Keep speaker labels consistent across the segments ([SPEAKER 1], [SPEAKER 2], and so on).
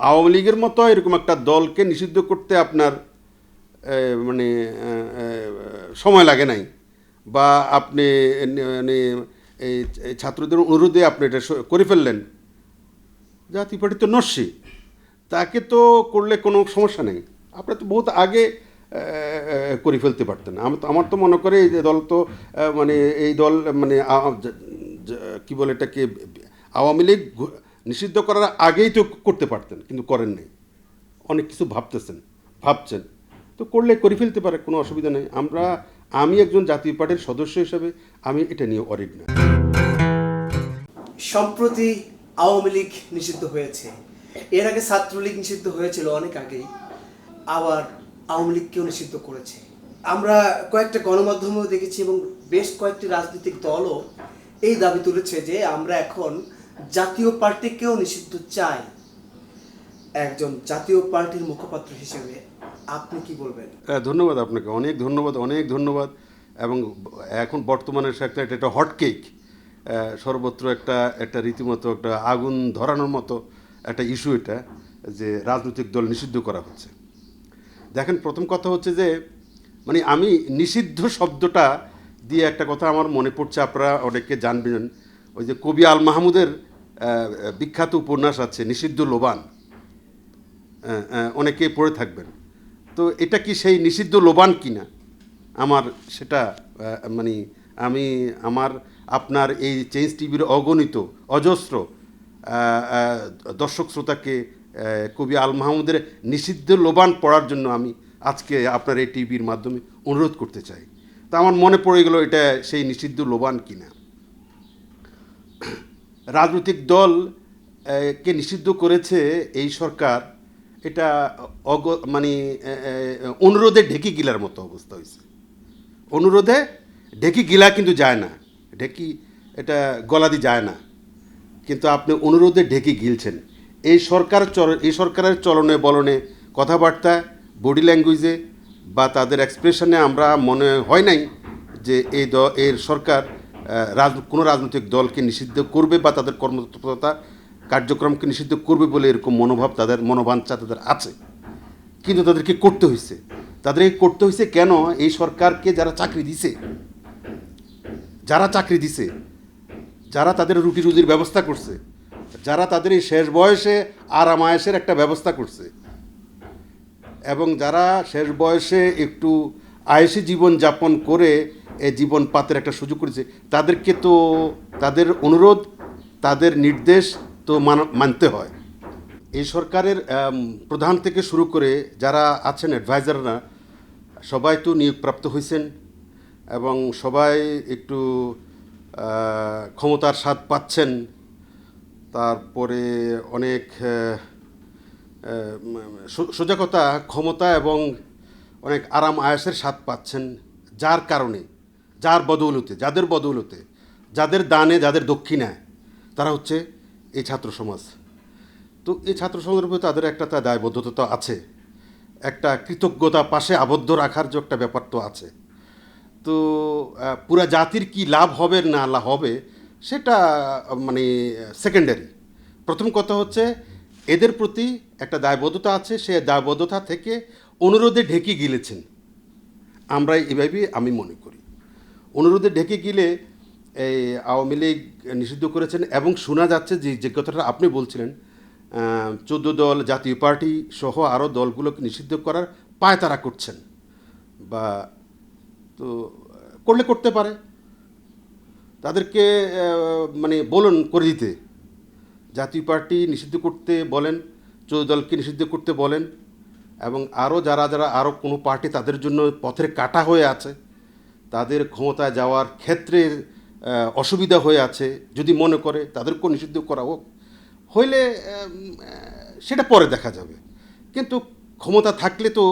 [SPEAKER 1] আওয়ামী লীগের মতো এরকম একটা দলকে নিষিদ্ধ করতে আপনার মানে সময় লাগে নাই, বা আপনি মানে এই ছাত্রদের অনুরোধে আপনি এটা করে ফেললেন। জাতীয় পার্টি তো নস্যি, তাকে তো করলে কোনো সমস্যা নেই, আপনি তো বহুত আগে করে ফেলতে পারতেন। আমার তো মনে করে এই যে দল তো মানে এই দল মানে কি বলে এটাকে, আওয়ামী লীগ নিষিদ্ধ করার আগেই তো করতে পারতেন, কিন্তু করেন নাই। অনেক কিছু ভাবছেন, তো করলে করে ফেলতে পারে, কোনো অসুবিধা নেই। আমি একজন জাতীয় পার্টির সদস্য হিসেবে আমি এটা নিয়ে অরিড না।
[SPEAKER 2] সম্প্রতি আওয়ামী লীগ নিষিদ্ধ হয়েছে, এর আগে ছাত্রলীগ নিষিদ্ধ হয়েছিল অনেক আগেই, আবার আওয়ামী লীগকেও নিষিদ্ধ করেছে। আমরা কয়েকটা গণমাধ্যমেও দেখেছি এবং বেশ কয়েকটি রাজনৈতিক দলও এই দাবি তুলেছে যে আমরা এখন জাতীয় পার্টিকেও নিষিদ্ধ চাই। একজন জাতীয় পার্টির মুখপাত্র হিসেবে আপনি কি বলবেন?
[SPEAKER 1] ধন্যবাদ আপনাকে, অনেক ধন্যবাদ। এবং এখন বর্তমানে এটা হটকেক, সর্বত্র একটা রীতিমতো একটা আগুন ধরানোর মতো একটা ইস্যু এটা, যে রাজনৈতিক দল নিষিদ্ধ করা হচ্ছে। দেখেন, প্রথম কথা হচ্ছে যে মানে আমি নিষিদ্ধ শব্দটা দিয়ে একটা কথা আমার মনে পড়ছে, আপনারা অনেকে জানবেন, ওই যে কবি আল মাহমুদের বিখ্যাত উপন্যাস আছে নিষিদ্ধ লোবান, অনেকে পড়ে থাকবেন। তো এটা কি সেই নিষিদ্ধ লোবান কিনা? আমার সেটা মানে আমার আপনার এই চেঞ্জ টিভির অগণিত অজস্র দর্শক শ্রোতাকে কবি আল মাহমুদের নিষিদ্ধ লোবান পড়ার জন্য আমি আজকে আপনার এই টিভির মাধ্যমে অনুরোধ করতে চাই। তা আমার মনে পড়ে গেল এটা সেই নিষিদ্ধ লোবান কিনা। রাজনৈতিক দল কে নিষিদ্ধ করেছে এই সরকার, এটা মানে অনুরোধে ঢেকি গিলার মতো অবস্থা হয়েছে। অনুরোধে ঢেকি গিলা কিন্তু যায় না, ঢেকি এটা গলাদি যায় না, কিন্তু আপনি অনুরোধে ঢেকি গিলছেন। এই সরকারের চলনে বলনে, কথাবার্তা, বডি ল্যাঙ্গুয়েজে বা তাদের এক্সপ্রেশনে আমরা মনে হয় নাই যে এর সরকার কোনো রাজনৈতিক দলকে নিষিদ্ধ করবে বা তাদের কর্মতৎপরতা কার্যক্রমকে নিষিদ্ধ করবে বলে এরকম মনোবাঞ্ছা তাদের আছে। কিন্তু তাদেরকে করতে হয়েছে কেন? এই সরকারকে যারা চাকরি দিছে, যারা তাদের রুটি রুজির ব্যবস্থা করছে, যারা তাদের এই শেষ বয়সে আরাম আয়েশের একটা ব্যবস্থা করছে, এবং যারা শেষ বয়সে একটু আয়েসি জীবন যাপন করে এই জীবন পাতের একটা সুযোগ করেছে, তাদেরকে তো তাদের অনুরোধ, তাদের নির্দেশ তো মানতে হয়। এই সরকারের প্রধান থেকে শুরু করে যারা আছেন অ্যাডভাইজাররা, সবাই তো নিয়োগপ্রাপ্ত হয়েছেন এবং সবাই একটু ক্ষমতার স্বাদ পাচ্ছেন। তারপরে অনেক সোজা কথা, ক্ষমতা এবং অনেক আরাম আয়েসের স্বাদ পাচ্ছেন, যাদের বদৌলতে, যাদের দানে, যাদের দক্ষিণায়, তারা হচ্ছে এই ছাত্র সমাজ। তো এই ছাত্র সমাজের প্রতি তাদের একটা দায়বদ্ধতা তো আছে, একটা কৃতজ্ঞতা পাশে আবদ্ধ রাখার যে একটা ব্যাপার তো আছে। তো পুরা জাতির কি লাভ হবে না লাভ হবে সেটা মানে সেকেন্ডারি। প্রথম কথা হচ্ছে এদের প্রতি একটা দায়বদ্ধতা আছে, সে দায়বদ্ধতা থেকে অনুরোধে ঢেকে গিলেছেন, আমরা এভাবেই আমি মনে করি। অনুরোধে ঢেকে গিলে এই আওয়ামী লীগ নিষিদ্ধ করেছেন। এবং শোনা যাচ্ছে যে কথাটা আপনি বলছিলেন, 14 দল, জাতীয় পার্টি সহ আরও দলগুলোকে নিষিদ্ধ করার পায়তারা করছেন, বা তো করতে পারে, তাদেরকে মানে বলুন করে দিতে। জাতীয় পার্টি নিষিদ্ধ করতে বলেন, 14 দলকে নিষিদ্ধ করতে বলেন, এবং যারা আরও কোনো পার্টি তাদের জন্য পথের কাটা হয়ে আছে, তাদের ক্ষমতায় যাওয়ার ক্ষেত্রে অসুবিধা হয়ে আছে, যদি মনে করে তাদেরকেও নিষিদ্ধ করা হইলে সেটা পরে দেখা যাবে। কিন্তু ক্ষমতা থাকলে তো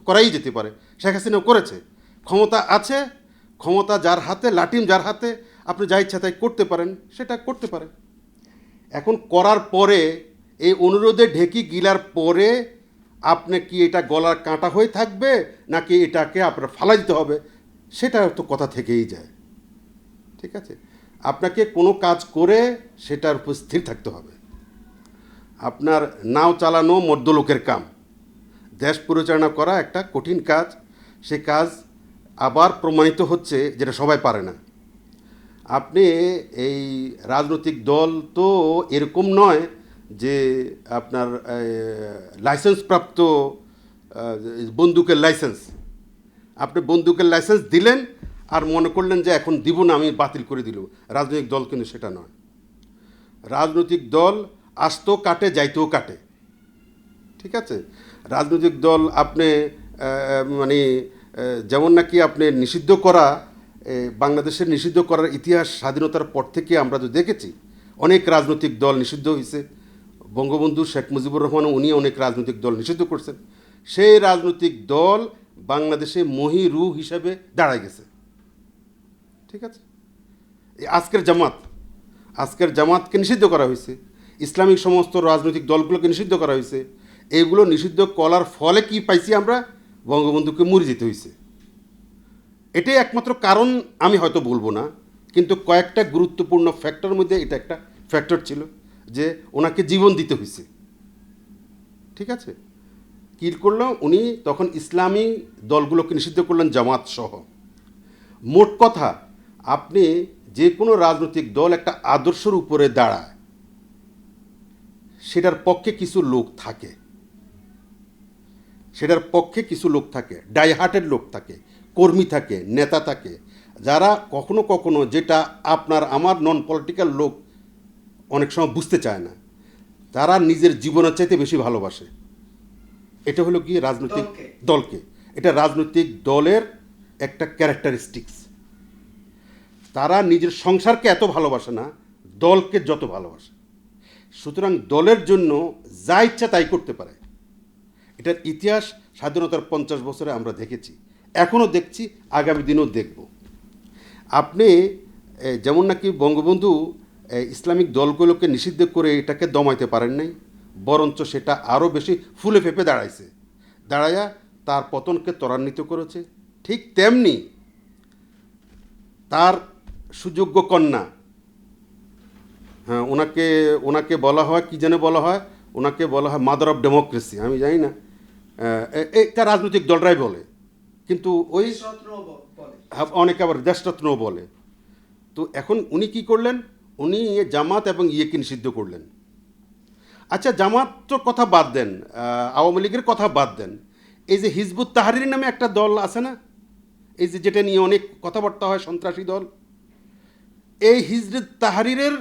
[SPEAKER 1] করাই যেতে পারে। শেখ হাসিনাও করেছে, ক্ষমতা আছে, ক্ষমতা যার হাতে, লাটিম যার হাতে, আপনি যা ইচ্ছা তাই করতে পারেন, সেটা করতে পারে। এখন করার পরে, এই অনুরোধে ঢেকি গিলার পরে আপনি কি এটা গলার কাঁটা হয়ে থাকবে, নাকি এটাকে আপনার ফালাই দিতে হবে, সেটা তো কথা থেকেই যায়। ঠিক আছে, আপনাকে কোনো কাজ করে সেটার উপর স্থির থাকতে হবে। আপনার নাও চালানো মর্দলোকের কাম। দেশ পরিচালনা করা একটা কঠিন কাজ। সে কাজ আবার প্রমাণিত হচ্ছে যেটা সবাই পারে না। আপনি এই রাজনৈতিক দল তো এরকম নয় যে আপনার লাইসেন্স প্রাপ্ত বন্দুকের লাইসেন্স। আপনি বন্দুকের লাইসেন্স দিলেন আর মনে করলেন যে এখন দিব না, আমি বাতিল করে দিল। রাজনৈতিক দল কিন্তু সেটা নয়। রাজনৈতিক দল আসতেও কাটে, যাইতেও কাটে। ঠিক আছে? রাজনৈতিক দল আপনি মানে যেমন নাকি আপনি নিষিদ্ধ করা, বাংলাদেশের নিষিদ্ধ করার ইতিহাস স্বাধীনতার পর থেকে আমরা তো দেখেছি অনেক রাজনৈতিক দল নিষিদ্ধ হয়েছে। বঙ্গবন্ধু শেখ মুজিবুর রহমান উনি অনেক রাজনৈতিক দল নিষিদ্ধ করছেন। সেই রাজনৈতিক দল বাংলাদেশে মহিরু হিসাবে দাঁড়ায় গেছে। ঠিক আছে? এই আজকের জামাতকে নিষিদ্ধ করা হয়েছে, ইসলামিক সমস্ত রাজনৈতিক দলগুলোকে নিষিদ্ধ করা হয়েছে। এইগুলো নিষিদ্ধ করার ফলে কি পাইছি আমরা? বঙ্গবন্ধুকে মরে যেতে হয়েছে। এটাই একমাত্র কারণ আমি হয়তো বলবো না, কিন্তু কয়েকটা গুরুত্বপূর্ণ ফ্যাক্টরের মধ্যে এটা একটা ফ্যাক্টর ছিল যে ওনাকে জীবন দিতে হয়েছে। ঠিক আছে? কী করলো উনি তখন? ইসলামী দলগুলোকে নিষিদ্ধ করলেন, জামাত সহ। মোট কথা, আপনি যে কোনো রাজনৈতিক দল একটা আদর্শের উপরে দাঁড়ায়, সেটার পক্ষে কিছু লোক থাকে, ডাইহার্টেড লোক থাকে, কর্মী থাকে, নেতা থাকে, যারা কখনো কখনো যেটা আপনার আমার নন পলিটিক্যাল লোক অনেক সময় বুঝতে চায় না, তারা নিজের জীবনের চাইতে বেশি ভালোবাসে। এটা হলো কি রাজনৈতিক দলকে, এটা রাজনৈতিক দলের একটা ক্যারেক্টারিস্টিক্স। তারা নিজের সংসারকে এত ভালোবাসে না দলকে যত ভালোবাসে। সুতরাং দলের জন্য যা ইচ্ছা তাই করতে পারে। এটার ইতিহাস স্বাধীনতার 50 বছরে আমরা দেখেছি, এখনও দেখছি, আগামী দিনেও দেখব। আপনি যেমন নাকি বঙ্গবন্ধু ইসলামিক দলগুলোকে নিষিদ্ধ করে এটাকে দমাইতে পারেন নাই, বরঞ্চ সেটা আরও বেশি ফুলে ফেঁপে দাঁড়ায়া তার পতনকে ত্বরান্বিত করেছে। ঠিক তেমনি তার সুযোগ্য কন্যা, হ্যাঁ, ওনাকে বলা হয় কি যেন বলা হয়, ওনাকে বলা হয় মাদার অফ ডেমোক্রেসি। আমি জানি না, এটা রাজনৈতিক দলরাই বলে, কিন্তু ওই অনেকে আবার দেশরত্নও বলে। তো এখন উনি কি করলেন? উনি জামাত এবং ইয়েকে নিষিদ্ধ করলেন। আচ্ছা, জামাতর কথা বাদ দেন, আওয়ামী লীগের কথা বাদ দেন, এই যে হিজবুত তাহরির নামে একটা দল আছে না, এই যে যেটা নিয়ে অনেক কথাবার্তা হয়, সন্ত্রাসী দল, এই হিজবুত তাহরিরের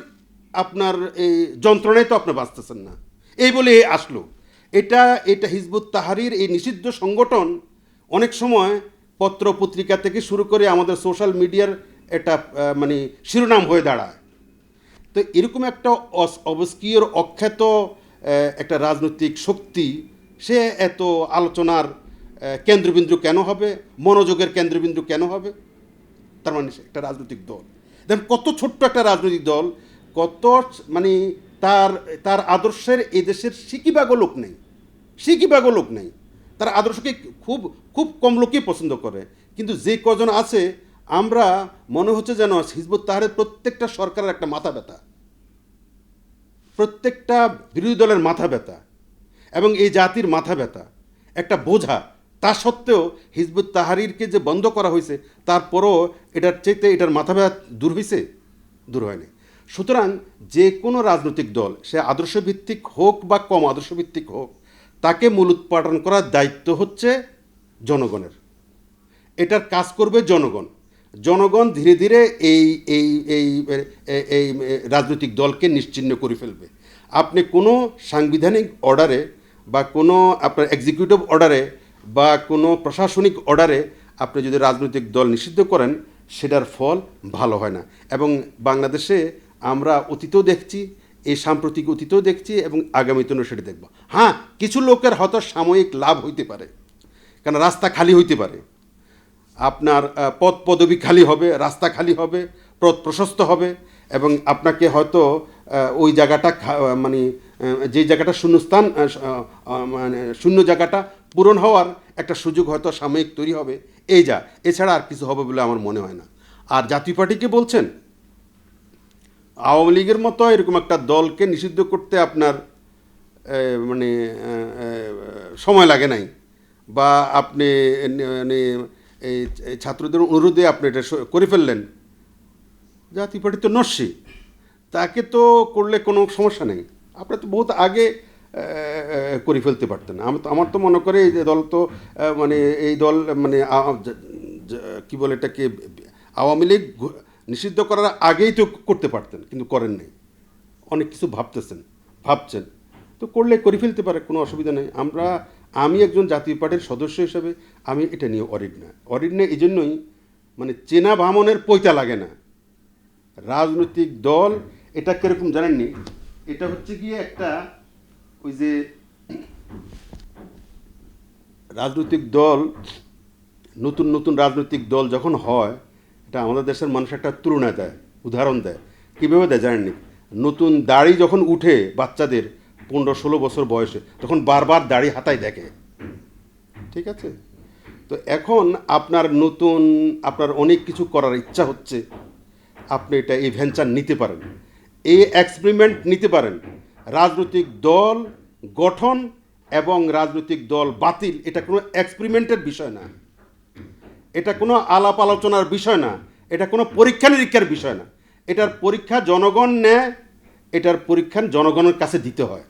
[SPEAKER 1] আপনার এই যন্ত্রণায় তো আপনি বাঁচতেছেন না, এই বলে আসলো। এটা হিজবুত তাহরির এই নিষিদ্ধ সংগঠন অনেক সময় পত্র পত্রিকা থেকে শুরু করে আমাদের সোশ্যাল মিডিয়ার এটা মানে শিরোনাম হয়ে দাঁড়ায়। তো এরকম একটা অবস্কিয়র অখ্যাত একটা রাজনৈতিক শক্তি, সে এত আলোচনার কেন্দ্রবিন্দু কেন হবে, মনোযোগের কেন্দ্রবিন্দু কেন হবে? তার মানে সে একটা রাজনৈতিক দল। দেখেন কত ছোট্ট একটা রাজনৈতিক দল, কত মানে তার আদর্শের এদেশের সিকিভাগও লোক নেই। তার আদর্শকে খুব খুব কম লোকই পছন্দ করে। কিন্তু যে কজন আছে, আমরা মনে হচ্ছে যেন হিজবুত তাহরির প্রত্যেকটা সরকারের একটা মাথা ব্যথা, প্রত্যেকটা বিরোধী দলের মাথা ব্যথা, এবং এই জাতির মাথা ব্যথা, একটা বোঝা। তা সত্ত্বেও হিজবুত তাহরিরকে যে বন্ধ করা হয়েছে, তারপরও এটার চাইতে এটার মাথা ব্যথা দূর হয়নি। সুতরাং যে কোনো রাজনৈতিক দল, সে আদর্শভিত্তিক হোক বা কম আদর্শভিত্তিক হোক, তাকে মূলোৎপাটন করার দায়িত্ব হচ্ছে জনগণের। এটার কাজ করবে জনগণ ধীরে ধীরে এই এই এই এই রাজনৈতিক দলকে নিশ্চিহ্ন করে ফেলবে। আপনি কোনো সাংবিধানিক অর্ডারে বা কোনো আপনার এক্সিকিউটিভ অর্ডারে বা কোনো প্রশাসনিক অর্ডারে আপনি যদি রাজনৈতিক দল নিষিদ্ধ করেন, সেটার ফল ভালো হয় না। এবং বাংলাদেশে আমরা অতীতেও দেখছি, এই সাম্প্রতিক অতীতেও দেখছি, এবং আগামীতেও সেটা দেখব। হ্যাঁ, কিছু লোকের হয়তো সাময়িক লাভ হইতে পারে, কারণ রাস্তা খালি হইতে পারে, আপনার পদ পদবি খালি হবে, রাস্তা খালি হবে, পথ প্রশস্ত হবে, এবং আপনাকে হয়তো ওই জায়গাটা মানে যে জায়গাটা শূন্যস্থান, মানে শূন্য জায়গাটা পূরণ হওয়ার একটা সুযোগ হয়তো সাময়িক তৈরি হবে, এছাড়া আর কিছু হবে বলে আমার মনে হয় না। আর জাতীয় পার্টিকে বলছেন, আওয়ামী লীগের মতো এরকম একটা দলকে নিষিদ্ধ করতে আপনার মানে সময় লাগে নাই, বা আপনি মানে এই ছাত্রদের অনুরোধে আপনি এটা করে ফেললেন, জাতীয় পার্টি তো নস্যি, তাকে তো করলে কোনো সমস্যা নেই, আপনি তো বহুত আগে করে ফেলতে পারতেন। আমার তো মনে করে এই যে দল তো মানে এই দল মানে কি বলে এটাকে আওয়ামী লীগ নিষিদ্ধ করার আগেই তো করতে পারতেন, কিন্তু করেন নাই। অনেক কিছু ভাবছেন, তো করলে করে ফেলতে পারে, কোনো অসুবিধা নেই। আমি একজন জাতীয় পার্টির সদস্য হিসেবে আমি এটা নিয়ে অরিড না এই জন্যই, মানে চেনা বামনের পৈতা লাগে না। রাজনৈতিক দল এটা কিরকম জানেননি, এটা হচ্ছে গিয়ে একটা ওই যে রাজনৈতিক দল, নতুন নতুন রাজনৈতিক দল যখন হয়, এটা আমাদের দেশের মানুষ একটা তুলনা দেয়, উদাহরণ দেয়। কীভাবে দেয় জানেননি? নতুন দাড়ি যখন উঠে বাচ্চাদের 15-16 বছর বয়সে, তখন বারবার দাড়ি হাতায় দেখে, ঠিক আছে? তো এখন আপনার অনেক কিছু করার ইচ্ছা হচ্ছে, আপনি এই ভেঞ্চার নিতে পারেন, এই এক্সপেরিমেন্ট নিতে পারেন। রাজনৈতিক দল গঠন এবং রাজনৈতিক দল বাতিল এটা কোনো এক্সপেরিমেন্টের বিষয় না, এটা কোনো আলাপ আলোচনার বিষয় না, এটা কোনো পরীক্ষা নিরীক্ষার বিষয় না। এটার পরীক্ষা জনগণ নেয়, এটার পরীক্ষা জনগণের কাছে দিতে হয়,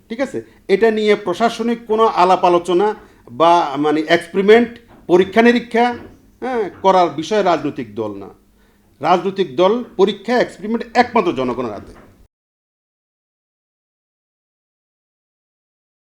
[SPEAKER 1] ঠিক আছে? এটা নিয়ে প্রশাসনিক কোনো আলাপ আলোচনা বা মানে এক্সপেরিমেন্ট, পরীক্ষা নিরীক্ষা করার বিষয় রাজনৈতিক দল না। রাজনৈতিক দল পরীক্ষা এক্সপেরিমেন্ট একমাত্র জনগণের হাতে।